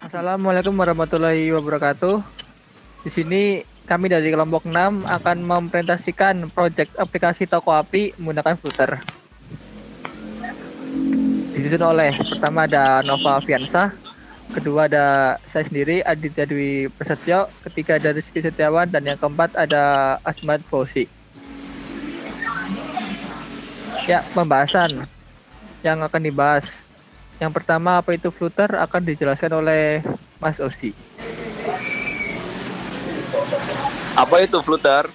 Assalamualaikum warahmatullahi wabarakatuh. Di sini kami dari kelompok 6 akan mempresentasikan proyek aplikasi toko api menggunakan Flutter. Disusun oleh pertama ada Nova Fiansa, kedua ada saya sendiri Aditya Dwi Prasetyo, ketiga ada Rizky Setiawan, dan yang keempat ada Asmat Fauzi. Ya, pembahasan yang akan dibahas. Yang pertama apa itu Flutter akan dijelaskan oleh Mas Osi. Apa itu Flutter?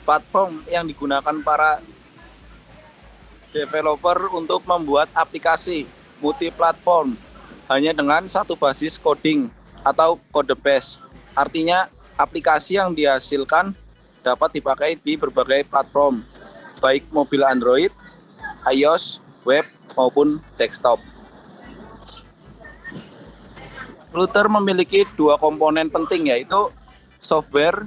Platform yang digunakan para developer untuk membuat aplikasi multi-platform hanya dengan satu basis coding atau code base. Artinya, aplikasi yang dihasilkan dapat dipakai di berbagai platform, baik mobil Android, iOS, web, maupun desktop. Flutter memiliki dua komponen penting, yaitu Software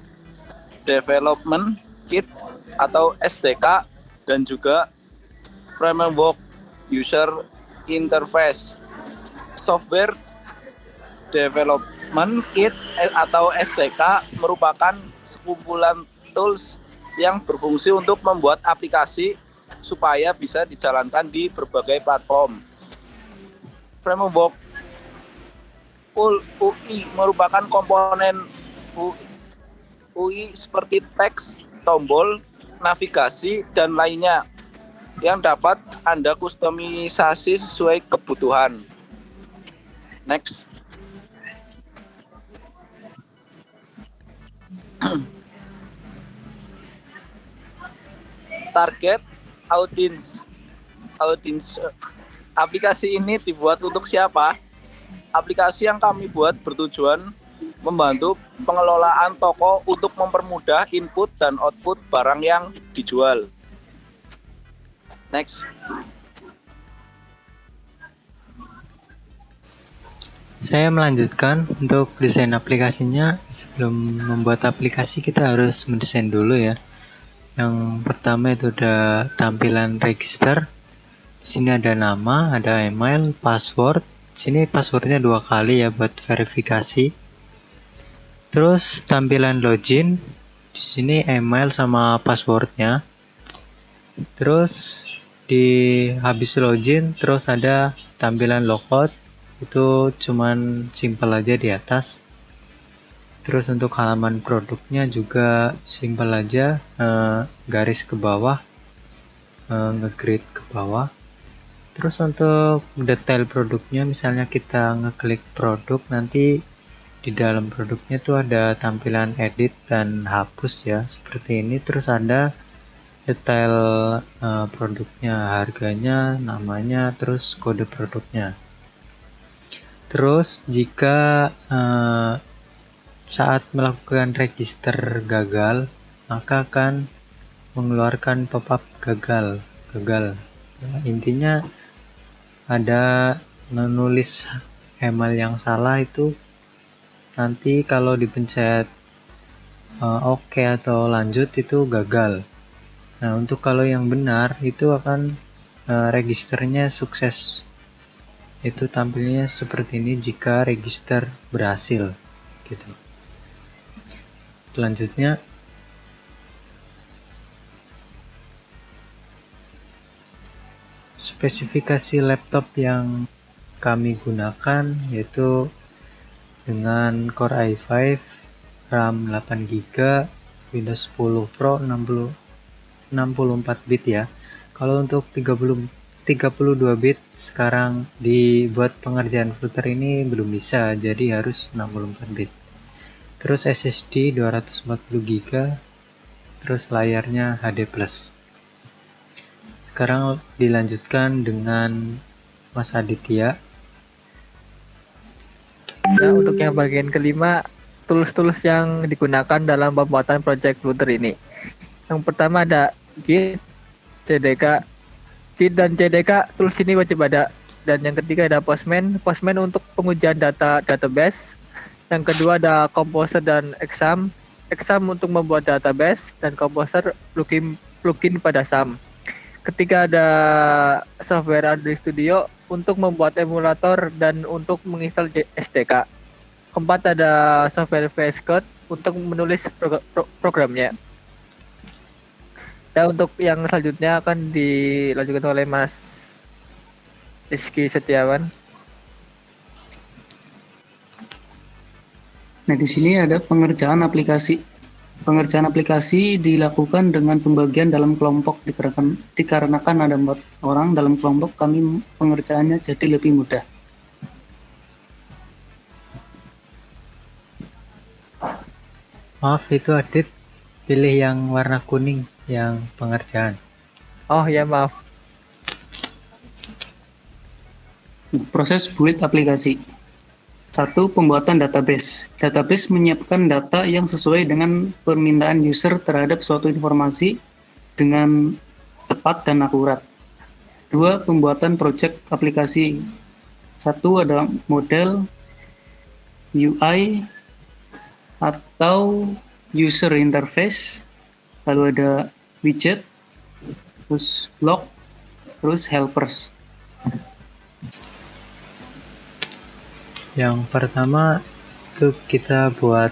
Development Kit atau SDK dan juga Framework User Interface. Software Development Kit atau SDK merupakan sekumpulan tools yang berfungsi untuk membuat aplikasi supaya bisa dijalankan di berbagai platform. Framework UI merupakan komponen UI seperti teks, tombol, navigasi, dan lainnya yang dapat Anda kustomisasi sesuai kebutuhan. Next. Target audience. Aplikasi ini dibuat untuk siapa? Aplikasi yang kami buat bertujuan membantu pengelolaan toko untuk mempermudah input dan output barang yang dijual. Next. Saya melanjutkan untuk desain aplikasinya. Sebelum membuat aplikasi kita harus mendesain dulu ya. Yang pertama itu ada tampilan register. Di sini ada nama, ada email, password. Di sini passwordnya 2 kali ya buat verifikasi. Terus tampilan login. Di sini email sama passwordnya. Terus di habis login terus ada tampilan logout. Itu cuman simple aja di atas. Terus untuk halaman produknya juga simple aja, garis ke bawah, nge-grid ke bawah. Terus untuk detail produknya, misalnya kita ngeklik produk, nanti di dalam produknya tuh ada tampilan edit dan hapus ya, seperti ini. Terus ada detail produknya, harganya, namanya, terus kode produknya. Terus jika saat melakukan register gagal, maka akan mengeluarkan pop-up gagal. Nah, intinya ada menulis email yang salah itu nanti kalau dipencet OK atau lanjut itu gagal. Nah, untuk kalau yang benar itu akan registernya sukses. Itu tampilnya seperti ini jika register berhasil gitu. Selanjutnya spesifikasi laptop yang kami gunakan yaitu dengan Core i5, RAM 8GB, Windows 10 Pro 64 bit ya. Kalau untuk 32 bit sekarang dibuat pengerjaan Flutter ini belum bisa, jadi harus 64 bit. Terus SSD 240GB, terus layarnya HD+. Sekarang dilanjutkan dengan Mas Aditya. Ya, untuk yang bagian kelima, tools-tools yang digunakan dalam pembuatan project Flutter ini. Yang pertama ada Git, CDK. Git dan CDK tools ini wajib ada. Dan yang ketiga ada Postman untuk pengujian database. Yang kedua ada Composer dan Exam untuk membuat database, dan Composer plugin pada SAM. Ketiga ada software Android Studio untuk membuat emulator dan untuk menginstal SDK. Keempat ada software VS Code untuk menulis programnya. Dan untuk yang selanjutnya akan dilanjutkan oleh Mas Rizky Setiawan. Nah, di sini ada pengerjaan aplikasi. Pengerjaan aplikasi dilakukan dengan pembagian dalam kelompok dikarenakan ada 4 orang dalam kelompok, kami pengerjaannya jadi lebih mudah. Maaf, itu Adit pilih yang warna kuning, yang pengerjaan. Oh ya, maaf. Proses build aplikasi. 1. Pembuatan database. Database menyiapkan data yang sesuai dengan permintaan user terhadap suatu informasi dengan cepat dan akurat. 2. Pembuatan project aplikasi. 1. Ada model, UI, atau user interface, lalu ada widget, terus blog, terus helpers. Yang pertama itu kita buat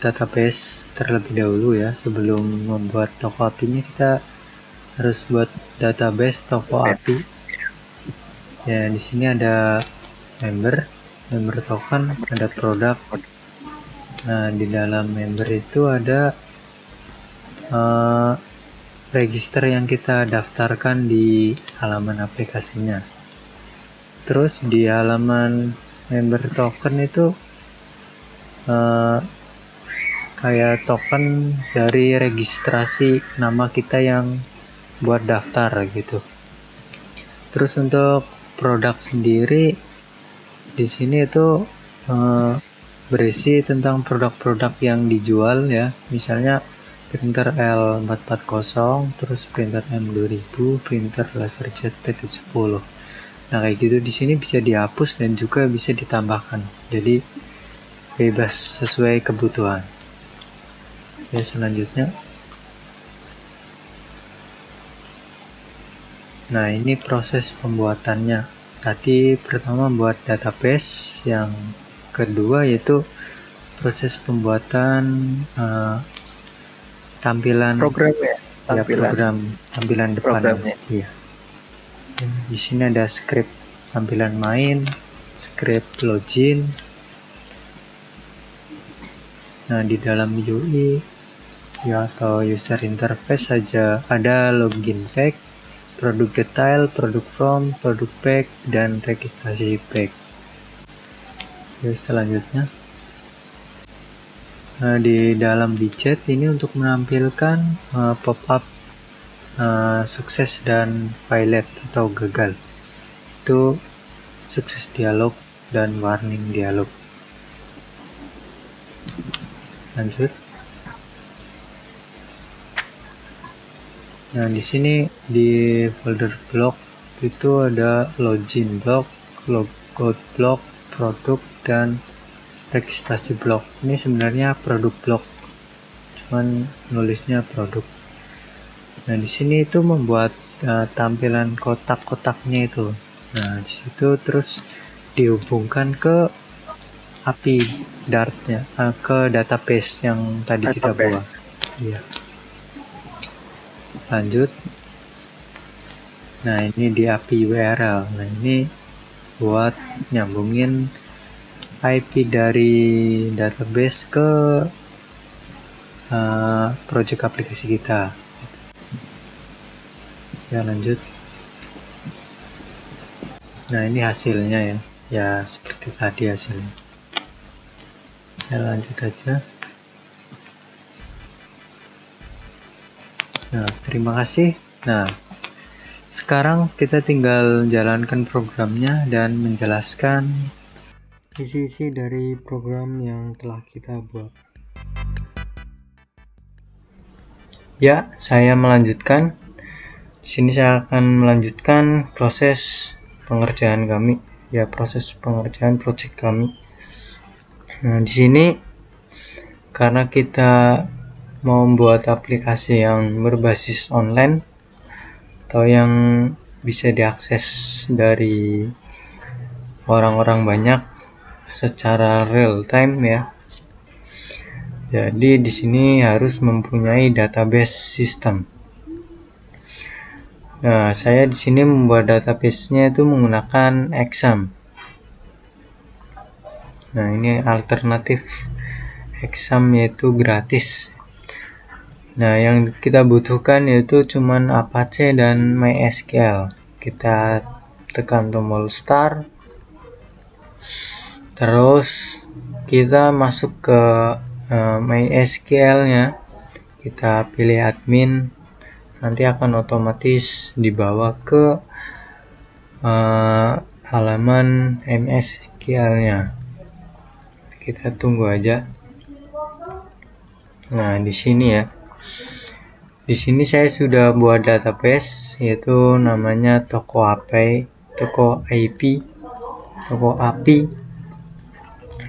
database terlebih dahulu ya. Sebelum membuat toko apinya kita harus buat database toko api. Ya, di sini ada member token, ada produk. Nah, di dalam member itu ada register yang kita daftarkan di halaman aplikasinya. Terus di halaman member token itu kayak token dari registrasi nama kita yang buat daftar gitu. Terus untuk produk sendiri di sini itu berisi tentang produk-produk yang dijual ya, misalnya printer L440, terus printer M2000, printer LaserJet P70. Nah, kayak gitu di sini bisa dihapus dan juga bisa ditambahkan. Jadi bebas sesuai kebutuhan. Ya, selanjutnya. Nah, ini proses pembuatannya. Tadi pertama buat database, yang kedua yaitu proses pembuatan tampilan Program ya. tampilan depan. Programnya. Iya. Di sini ada script tampilan main, script login. Nah, di dalam UI ya, atau user interface saja ada login pack, produk detail, produk from, produk pack, dan registrasi pack. Oke, selanjutnya. Nah, di dalam widget ini untuk menampilkan pop-up sukses dan violet atau gagal. Itu sukses dialog dan warning dialog. Lanjut. Nah, di sini di folder blog itu ada login blog, logout blog, produk, dan registrasi blog. Ini sebenarnya produk blog, cuman nulisnya produk. Nah, di sini itu membuat tampilan kotak-kotaknya itu. Nah, di situ terus dihubungkan ke API Dart-nya, ke database yang tadi kita buat. Iya. Lanjut. Nah, ini di API URL. Nah, ini buat nyambungin IP dari database ke project aplikasi kita. Ya, lanjut. Nah, ini hasilnya ya. Ya, seperti tadi hasilnya. Ya, lanjut aja. Nah, terima kasih. Nah, sekarang kita tinggal jalankan programnya dan menjelaskan isi-isi dari program yang telah kita buat. Ya, saya melanjutkan. Di sini saya akan melanjutkan proses pengerjaan kami, ya, proses pengerjaan project kami. Nah, di sini karena kita mau membuat aplikasi yang berbasis online atau yang bisa diakses dari orang-orang banyak secara real time ya. Jadi di sini harus mempunyai database system. Nah, saya di sini membuat database-nya itu menggunakan Exam. Nah, ini alternatif Exam yaitu gratis. Nah, yang kita butuhkan yaitu cuman Apache dan MySQL. Kita tekan tombol start. Terus kita masuk ke MySQL-nya. Kita pilih admin. Nanti akan otomatis dibawa ke halaman MySQL-nya. Kita tunggu aja. Nah, di sini ya. Di sini saya sudah buat database yaitu namanya toko API.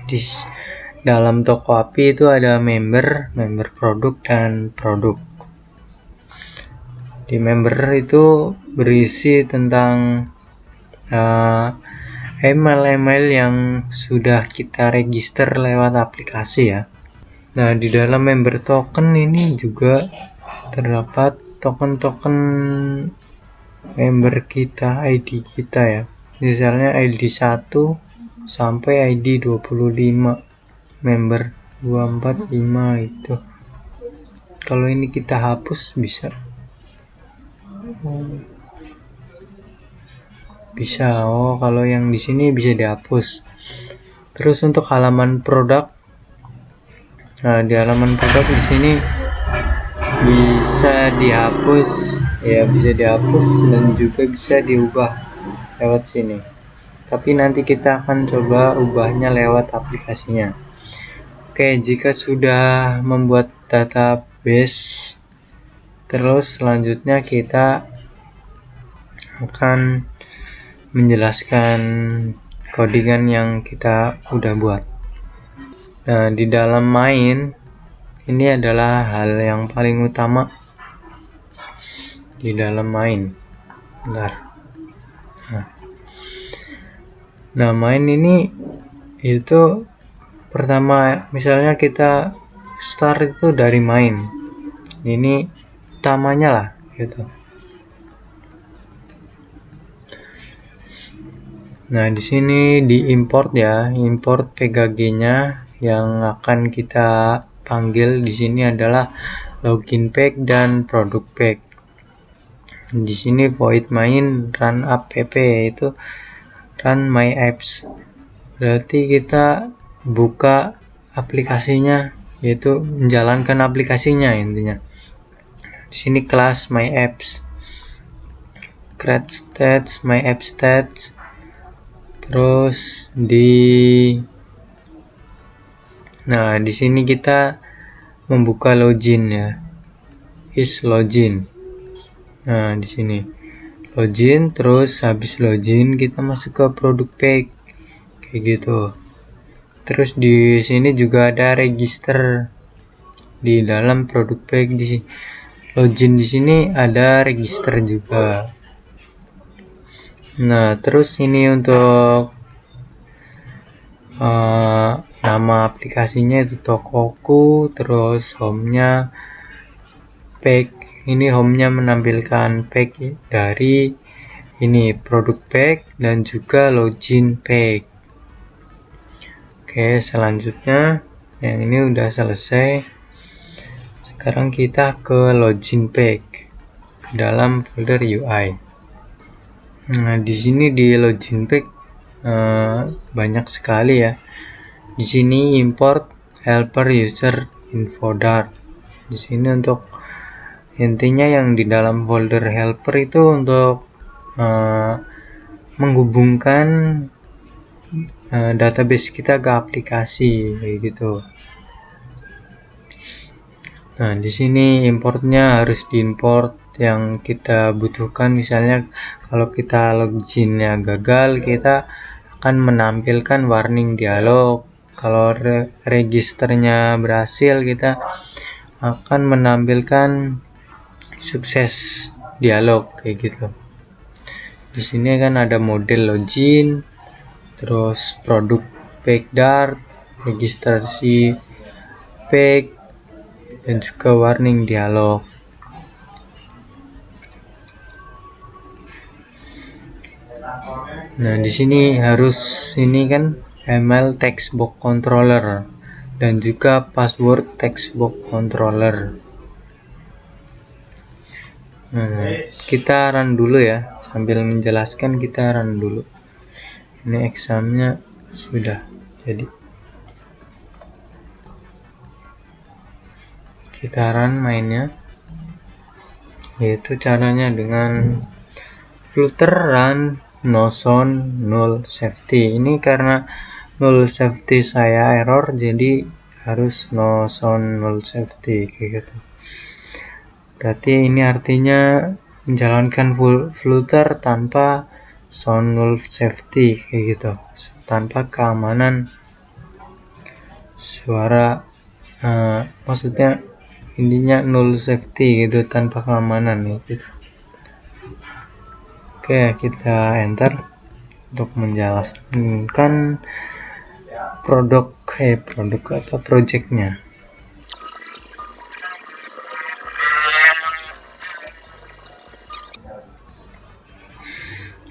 Di dalam toko API itu ada member produk dan produk. Di member itu berisi tentang email yang sudah kita register lewat aplikasi ya. Nah, di dalam member token ini juga terdapat token-token member kita, ID kita ya. Misalnya ID 1 sampai ID 25, member 245 itu. Kalau ini kita hapus bisa. Bisa. Oh, kalau yang di sini bisa dihapus. Terus untuk halaman produk. Nah, di halaman produk di sini bisa dihapus ya, bisa dihapus dan juga bisa diubah lewat sini. Tapi nanti kita akan coba ubahnya lewat aplikasinya. Oke, jika sudah membuat database, terus selanjutnya kita akan menjelaskan codingan yang kita udah buat. Nah, di dalam main ini adalah hal yang paling utama di dalam main. Bentar. Nah, main ini itu pertama, misalnya kita start itu dari main. Ini utamanya lah gitu. Nah, di sini diimport ya, import PKG-nya yang akan kita panggil di sini adalah login page dan product page. Di sini void main run app yaitu run my apps. Berarti kita buka aplikasinya, yaitu menjalankan aplikasinya intinya. Di sini kelas my apps, create stats, my app stats. Terus di sini kita membuka login ya, is login. Nah, di sini login, terus habis login kita masuk ke product page kayak gitu. Terus di sini juga ada register di dalam product page. Di login di sini ada register juga. Nah, terus ini untuk nama aplikasinya itu Tokoku, terus home-nya page. Ini home-nya menampilkan page dari ini product page dan juga login page. Oke, selanjutnya yang ini udah selesai. Sekarang kita ke login page dalam folder UI. Nah, di sini di login page banyak sekali ya. Di sini import helper user info dart. Di sini untuk intinya yang di dalam folder helper itu untuk menghubungkan database kita ke aplikasi kayak gitu. Nah, di sini importnya harus diimport yang kita butuhkan. Misalnya kalau kita loginnya gagal, kita akan menampilkan warning dialog. Kalau registernya berhasil, kita akan menampilkan sukses dialog kayak gitu. Di sini kan ada model login, terus produk page dart, registrasi page, dan juga warning dialog. Nah, di sini harus ini kan email textbox controller dan juga password textbox controller. Nah, kita run dulu ya, sambil menjelaskan kita run dulu. Ini examnya sudah jadi. Kita run mainnya, yaitu caranya dengan flutter run no sound null safety. Ini karena null safety saya error, jadi harus no sound null safety kayak gitu. Berarti ini artinya menjalankan flutter tanpa sound null safety kayak gitu, tanpa keamanan suara, maksudnya intinya null safety gitu, tanpa keamanan gitu. Oke, kita enter untuk menjelaskan produk atau projectnya.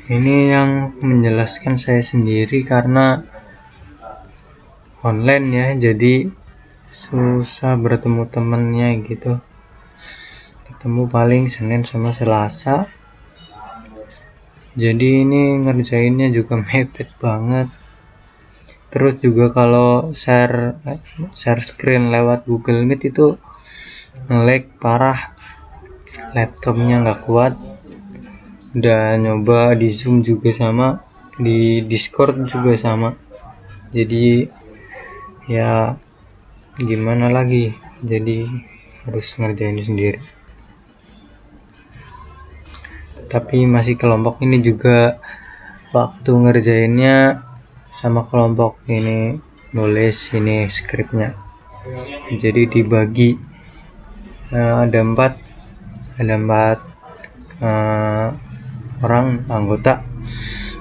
Ini yang menjelaskan saya sendiri karena online ya, jadi susah bertemu temennya gitu. Ketemu paling Senin sama Selasa. Jadi ini ngerjainnya juga mepet banget. Terus juga kalau share screen lewat Google Meet itu nge-lag parah, laptopnya nggak kuat. Udah nyoba di Zoom juga sama, di Discord juga sama. Jadi ya gimana lagi, jadi harus ngerjain sendiri. Tapi masih kelompok ini juga waktu ngerjainnya sama kelompok ini, nulis ini skripnya. Jadi dibagi, ada empat orang anggota,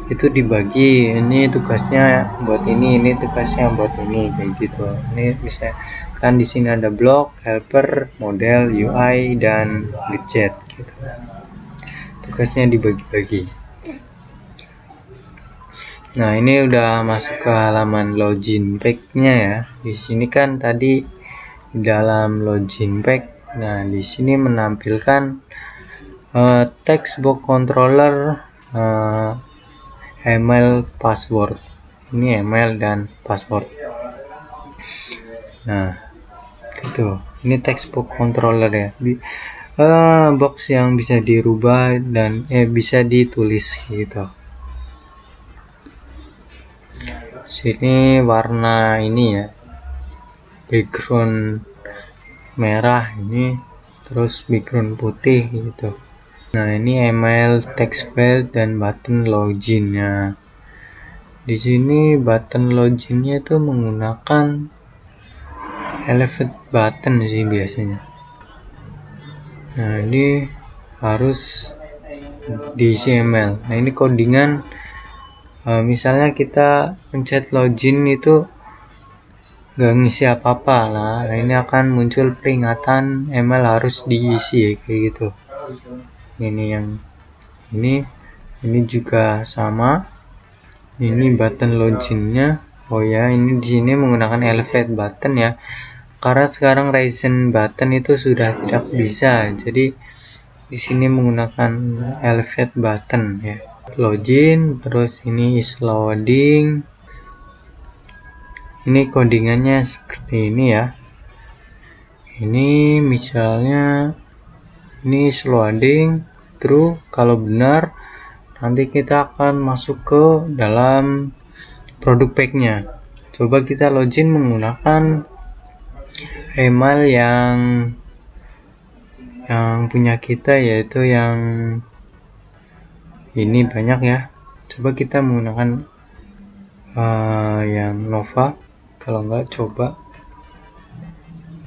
itu dibagi, ini tugasnya buat ini tugasnya buat ini kayak gitu. Ini bisa kan di sini ada blog, helper, model, UI, dan gadget gitu. Tugasnya dibagi-bagi. Nah, ini udah masuk ke halaman login pack-nya ya. Di sini kan tadi di dalam login pack. Nah, di sini menampilkan textbox controller, email, password. Ini email dan password. Nah, itu. Ini textbox controller ya. Box yang bisa dirubah dan bisa ditulis gitu. Sini warna ini ya, background merah ini, terus background putih gitu. Nah, ini email, text file, dan button loginnya. Di sini button loginnya itu menggunakan elevate button sih biasanya. Nah, ini harus diisi email. Nah, ini codingan, misalnya kita pencet login itu nggak ngisi apa-apa lah. Nah, ini akan muncul peringatan email harus diisi kayak gitu. Ini yang ini juga sama. Ini button loginnya. Oh ya, ini di sini menggunakan elevate button ya. Karena sekarang Ryzen button itu sudah tidak bisa, jadi di sini menggunakan elevate button ya. Login, terus ini is loading. Ini codingannya seperti ini ya. Ini misalnya ini is loading true, kalau benar nanti kita akan masuk ke dalam produk pack-nya. Coba kita login menggunakan email yang punya kita, yaitu yang ini banyak ya. Coba kita menggunakan yang Nova, kalau enggak coba,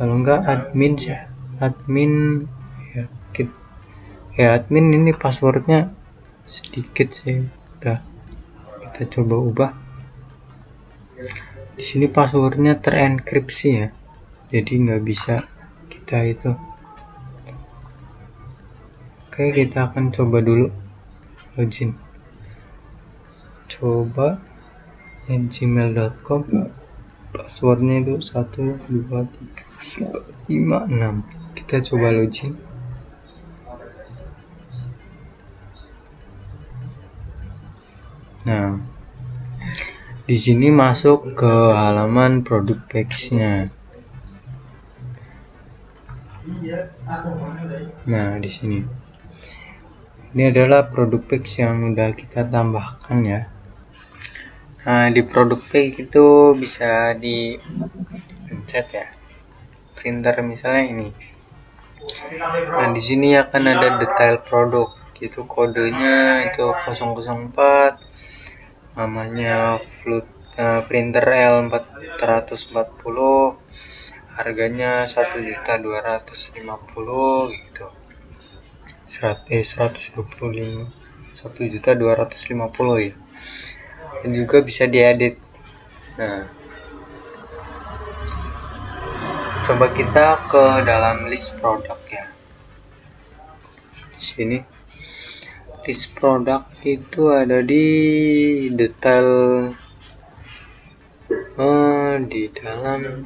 kalau enggak admin ya, admin ini passwordnya sedikit sih, kita coba ubah. Di sini passwordnya terenkripsi ya, jadi nggak bisa kita itu. Oke, kita akan coba dulu login. Coba gmail.com, passwordnya itu 1 2 3 4 5 6. Kita coba login. Nah, di sini masuk ke halaman produk page-nya. Nah, di sini. Ini adalah produk page yang udah kita tambahkan ya. Nah, di produk page itu bisa dipencet ya. Printer misalnya ini. Nah, di sini akan ada detail produk. Itu kodenya itu 004. Namanya printer L440. Harganya 1.250.000 gitu. 125 1.250.000 ya. Dan juga bisa diedit. Nah, coba kita ke dalam list produk ya. Di sini list produk itu ada di detail, di dalam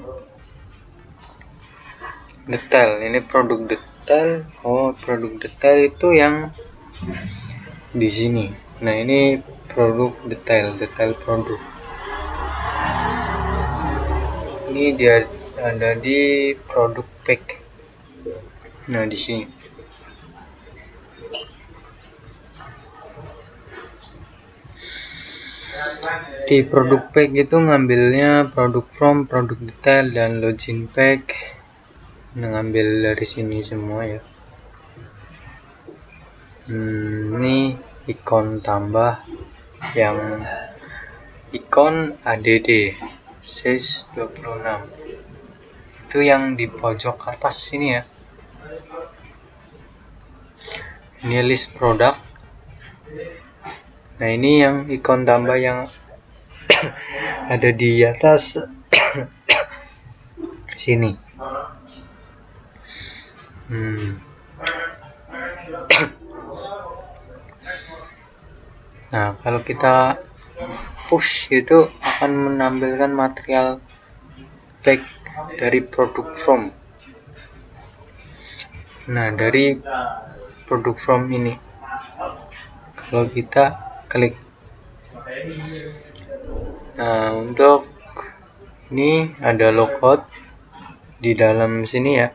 detail. Ini produk detail. Produk detail itu yang di sini. Nah, ini produk detail produk. Ini dia ada di produk pack. Nah, di sini. Di produk pack itu ngambilnya produk from, produk detail, dan login pack. Ngambil dari sini semua ya. Ini ikon tambah yang ikon ADD size 26. Itu yang di pojok atas sini ya. Ini list produk. Nah, ini yang ikon tambah yang ada di atas sini. Nah, kalau kita push itu akan menampilkan material back dari produk from. Nah, dari produk from ini kalau kita klik, nah untuk ini ada logout di dalam sini ya.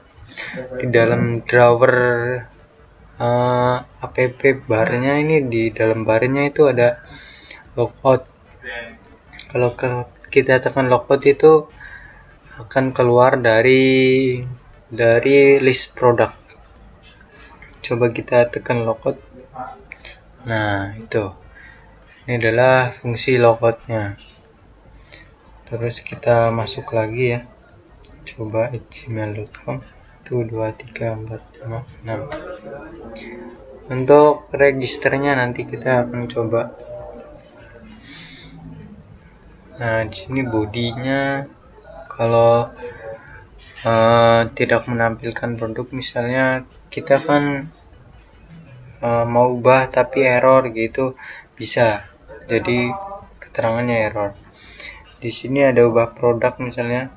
Di dalam drawer app barnya ini, di dalam barnya itu ada logout. Kalau kita tekan logout itu akan keluar dari list produk. Coba kita tekan logout. Nah, itu. Ini adalah fungsi logoutnya. Terus kita masuk lagi ya. Coba gmail.com. 1 2 3 4 5 6. Untuk registernya nanti kita akan coba. Nah, di sini bodinya kalau tidak menampilkan produk, misalnya kita kan mau ubah tapi error gitu, bisa. Jadi keterangannya error. Di sini ada ubah produk misalnya.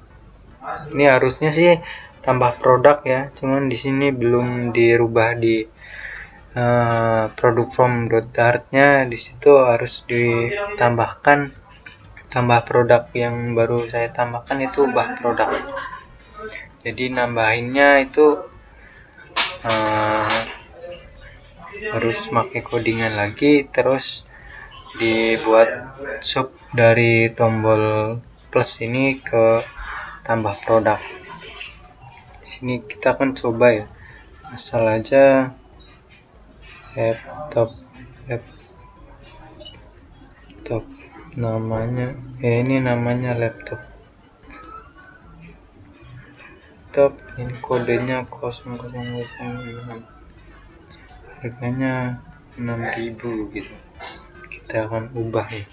Ini harusnya sih tambah produk ya, cuman di sini belum dirubah di produk from.dart-nya. Di situ harus ditambahkan tambah produk. Yang baru saya tambahkan itu ubah produk. Jadi nambahinnya itu harus pakai codingan lagi, terus dibuat sub dari tombol plus ini ke tambah produk. Sini kita akan coba ya, asal aja laptop namanya ini namanya laptop, ini kodenya 0006, harganya 6.000 gitu. Kita akan ubah ya.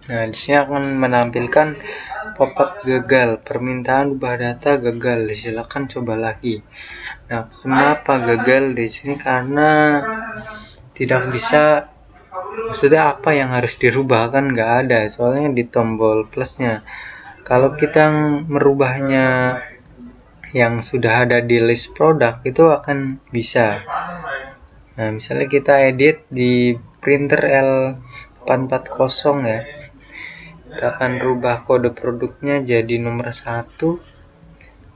Nah, di sini akan menampilkan pop-up gagal, permintaan ubah data gagal, silakan coba lagi. Nah, kenapa gagal di sini? Karena tidak bisa, maksudnya apa yang harus dirubah kan nggak ada, soalnya di tombol plusnya. Kalau kita merubahnya yang sudah ada di list produk itu akan bisa. Nah, misalnya kita edit di printer L840 ya, kita akan rubah kode produknya jadi nomor 1,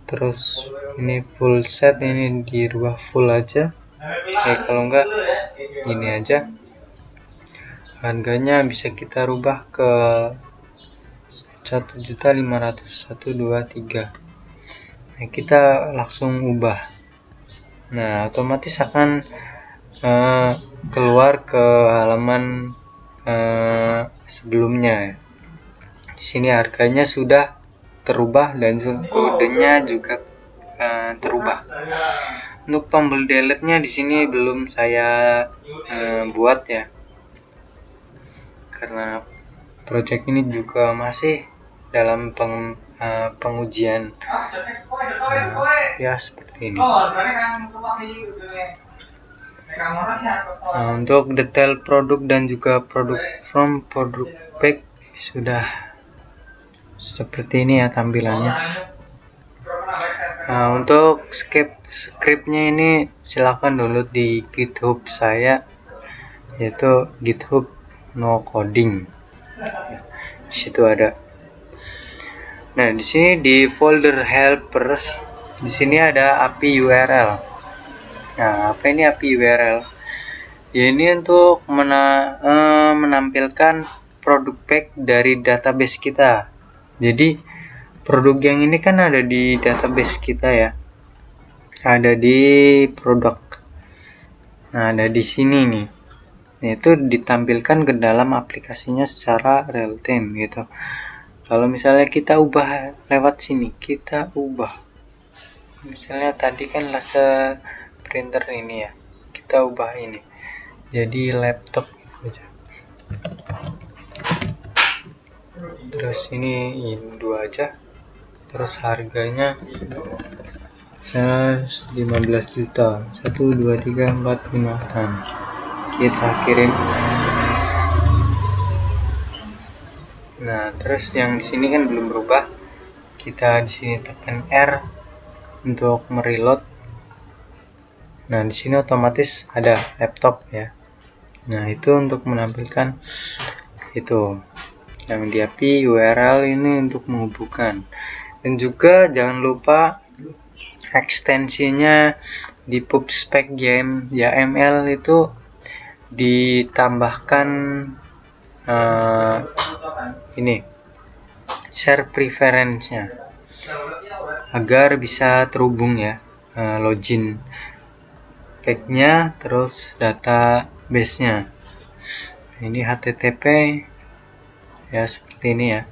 terus ini full set, ini dirubah full aja. Kalau enggak gini aja, harganya bisa kita rubah ke 1.500.123. Nah, kita langsung ubah. Nah, otomatis akan keluar ke halaman sebelumnya. Di sini harganya sudah terubah dan kodenya juga terubah. Untuk tombol delete-nya di sini belum saya buat ya, karena project ini juga masih dalam pengujian. Ya seperti ini. Nah, untuk detail produk dan juga produk from product pack sudah seperti ini ya tampilannya. Nah, untuk scriptnya ini silahkan download di GitHub saya, yaitu GitHub no coding. Di situ ada. Nah, di sini di folder helpers, di sini ada API URL. Nah, apa ini API URL? Ya, ini untuk menampilkan produk pack dari database kita. Jadi produk yang ini kan ada di database kita ya, ada di produk. Nah, ada di sini nih. Nah, itu ditampilkan ke dalam aplikasinya secara real time gitu. Kalau misalnya kita ubah lewat sini, kita ubah. Misalnya tadi kan laser printer ini ya, kita ubah ini jadi laptop aja. Terus ini Indo aja. Terus harganya 15 juta. 1 2 3 4 5 6. Kita kirim. Nah, terus yang di sini kan belum berubah. Kita di sini tekan R untuk mereload. Nah, di sini otomatis ada laptop ya. Nah, itu untuk menampilkan itu yang di API URL ini untuk menghubungkan. Dan juga jangan lupa ekstensinya di PubSpec YAML itu ditambahkan ini share preference-nya agar bisa terhubung ya, login pack-nya terus database-nya. Nah, ini HTTP ya, seperti ini ya.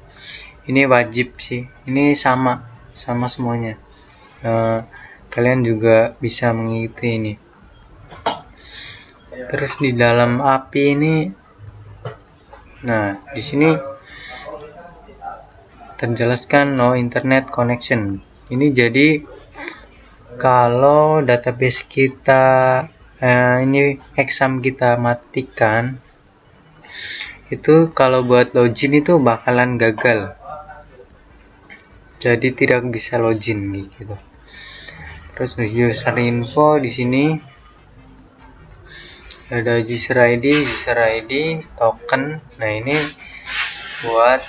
Ini wajib sih, ini sama semuanya. Kalian juga bisa mengikuti ini. Terus di dalam API ini, nah di sini terjelaskan no internet connection. Ini jadi kalau database kita ini exam kita matikan, itu kalau buat login itu bakalan gagal, jadi tidak bisa login gitu. Terus user info di sini ada user ID, token. Nah, ini buat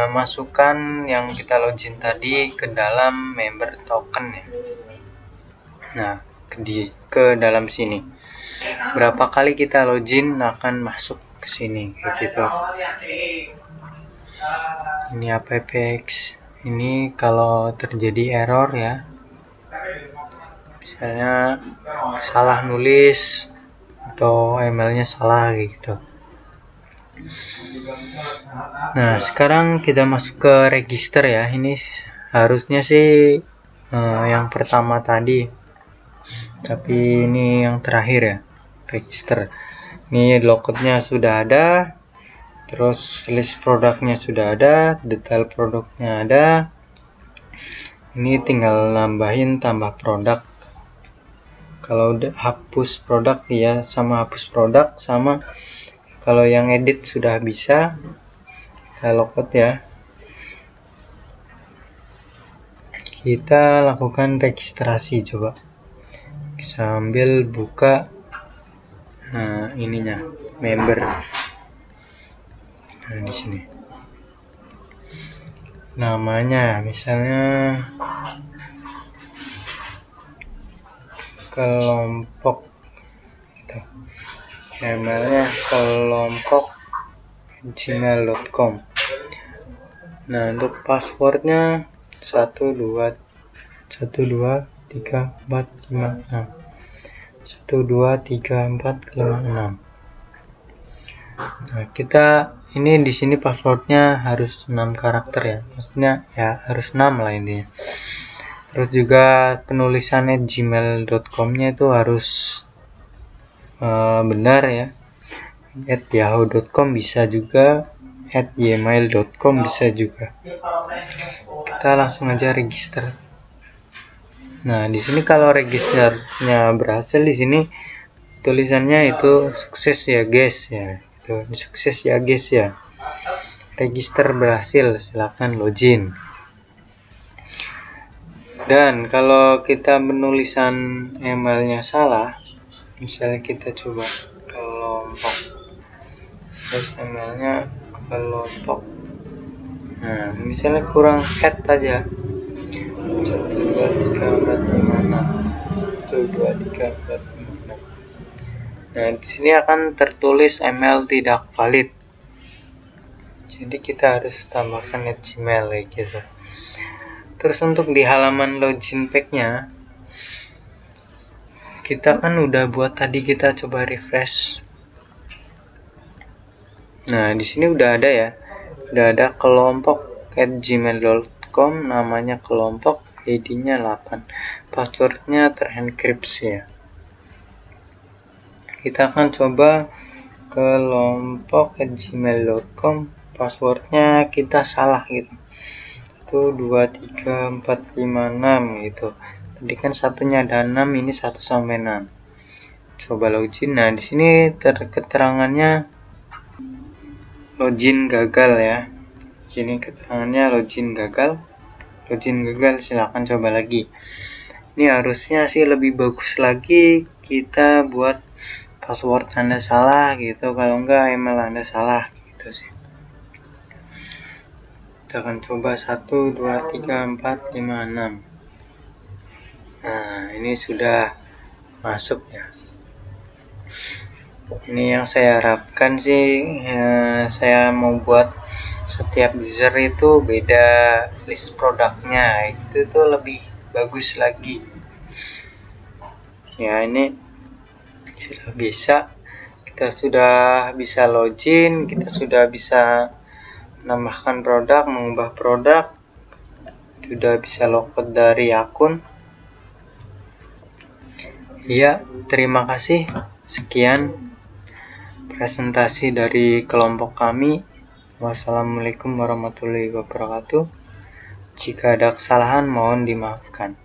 masukkan yang kita login tadi ke dalam member token ya. Nah, ke dalam sini. Berapa kali kita login akan masuk ke sini kayak gitu. Ini AppX. Ini kalau terjadi error ya. Misalnya salah nulis atau emailnya salah gitu. Nah, sekarang kita masuk ke register ya. Ini harusnya sih yang pertama tadi, tapi ini yang terakhir ya, register. Ini logoutnya sudah ada, terus list produknya sudah ada, detail produknya ada. Ini tinggal nambahin tambah produk. Kalau udah hapus produk ya, sama hapus produk, sama kalau yang edit sudah bisa, kita logout ya. Kita lakukan registrasi, coba sambil buka ininya, member. Nah, di sini namanya misalnya kelompok, emailnya kelompok@gmail.com. Nah, untuk passwordnya 1 2 3 4 5 6 1 2 3 4 5 6. Nah, kita ini di sini passwordnya harus 6 karakter ya, maksudnya ya harus 6 lah intinya. Terus juga penulisannya gmail.com-nya itu harus benar ya. @yahoo.com bisa juga, @gmail.com bisa juga. Kita langsung aja register. Nah, di sini kalau registernya berhasil, di sini tulisannya itu sukses ya guys ya. Itu sukses ya guys ya. Register berhasil, silakan login. Dan kalau kita penulisan emailnya salah, misalnya kita coba kelompok, terus emailnya kelompok, nah misalnya kurang head aja, 1 2 3 4 5 6 1 2 3 4 5 6. Nah, di sini akan tertulis email tidak valid. Jadi kita harus tambahkan @gmail kayak gitu. Terus untuk di halaman login page-nya, kita kan udah buat tadi, kita coba refresh. Nah, di sini udah ada ya. Udah ada kelompok @gmail.com, namanya kelompok, ID-nya 8. Passwordnya terenkripsi ya. Kita akan coba kelompok @gmail.com, passwordnya kita salah gitu. Itu 2 3 4 5 6 gitu. Tadi kan satunya ada 6, ini 1 sampai 6. Coba login. Nah, di sini keterangannya login gagal ya. Ini keterangannya login gagal. Login gagal, silahkan coba lagi. Ini harusnya sih lebih bagus lagi kita buat password Anda salah gitu, kalau enggak email Anda salah gitu sih. Kita akan coba 1 2 3 4 5 6. Nah, ini sudah masuk ya. Ini yang saya harapkan sih, saya mau buat setiap user itu beda list produknya, itu tuh lebih bagus lagi ya. Ini sudah bisa, kita sudah bisa login, kita sudah bisa menambahkan produk, mengubah produk, sudah bisa logout dari akun. Ya, terima kasih. Sekian presentasi dari kelompok kami. Wassalamualaikum warahmatullahi wabarakatuh. Jika ada kesalahan mohon dimaafkan.